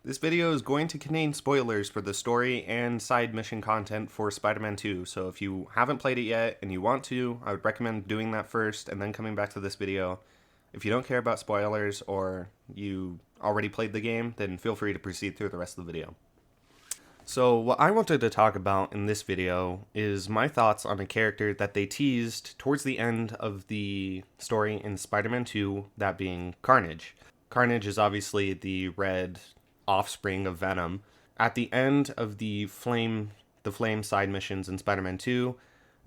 This video is going to contain spoilers for the story and side mission content for Spider-Man 2, so if you haven't played it yet and you want to, I would recommend doing that first and then coming back to this video. If you don't care about spoilers or you already played the game, then feel free to proceed through the rest of the video. So what I wanted to talk about in this video is my thoughts on a character that they teased towards the end of the story in Spider-Man 2, that being Carnage. Carnage is obviously the red offspring of Venom. At the end of the Flame side missions in Spider-Man 2,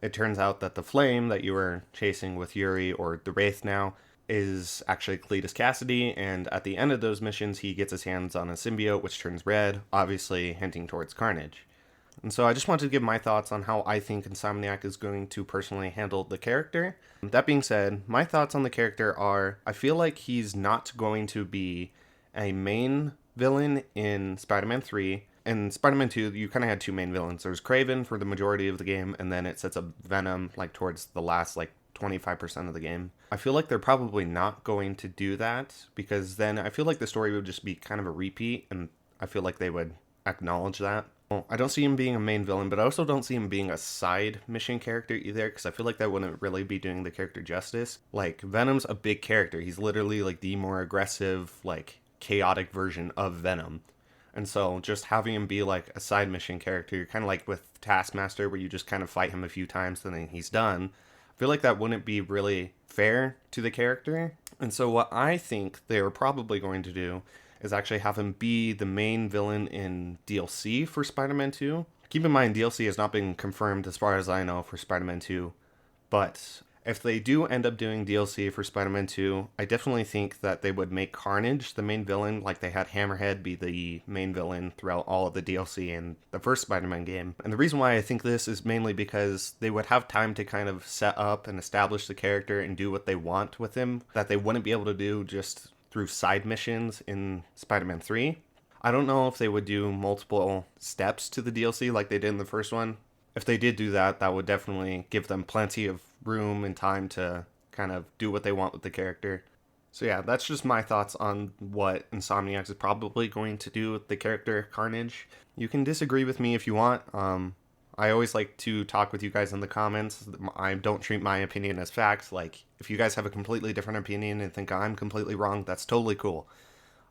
it turns out that the Flame that you were chasing with Yuri, or the Wraith now, is actually Cletus Cassidy, and at the end of those missions he gets his hands on a symbiote which turns red, obviously hinting towards Carnage. And so I just wanted to give my thoughts on how I think Insomniac is going to personally handle the character. That being said, my thoughts on the character are, I feel like he's not going to be a main villain in Spider-Man 3. In Spider-Man 2, you kind of had two main villains. There's Kraven for the majority of the game, and then it sets up Venom like towards the last 25% of the game. I feel like they're probably not going to do that, because then I feel like the story would just be kind of a repeat, and I feel like they would acknowledge that. Well, I don't see him being a main villain, but I also don't see him being a side mission character either, because I feel like that wouldn't really be doing the character justice. Like, Venom's a big character. He's literally like the more aggressive, chaotic version of Venom. And so just having him be like a side mission character, kind of like with Taskmaster, where you just kind of fight him a few times and then he's done, I feel like that wouldn't be really fair to the character. And so what I think they're probably going to do is actually have him be the main villain in DLC for Spider-Man 2. Keep in mind, DLC has not been confirmed as far as I know for Spider-Man 2, but if they do end up doing DLC for Spider-Man 2, I definitely think that they would make Carnage the main villain, like they had Hammerhead be the main villain throughout all of the DLC in the first Spider-Man game. And the reason why I think this is mainly because they would have time to kind of set up and establish the character and do what they want with him that they wouldn't be able to do just through side missions in Spider-Man 3. I don't know if they would do multiple steps to the DLC like they did in the first one. If they did do that, that would definitely give them plenty of room and time to kind of do what they want with the character. So yeah, that's just my thoughts on what Insomniac is probably going to do with the character Carnage. You can disagree with me if you want. I always like to talk with you guys in the comments. I don't treat my opinion as facts. Like, if you guys have a completely different opinion and think I'm completely wrong, that's totally cool.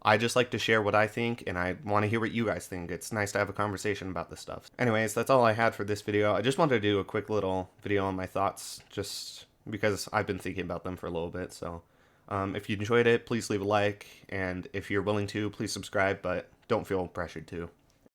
I just like to share what I think, and I want to hear what you guys think. It's nice to have a conversation about this stuff. Anyways, that's all I had for this video. I just wanted to do a quick little video on my thoughts, just because I've been thinking about them for a little bit. So if you enjoyed it, please leave a like, and if you're willing to, please subscribe, but don't feel pressured to.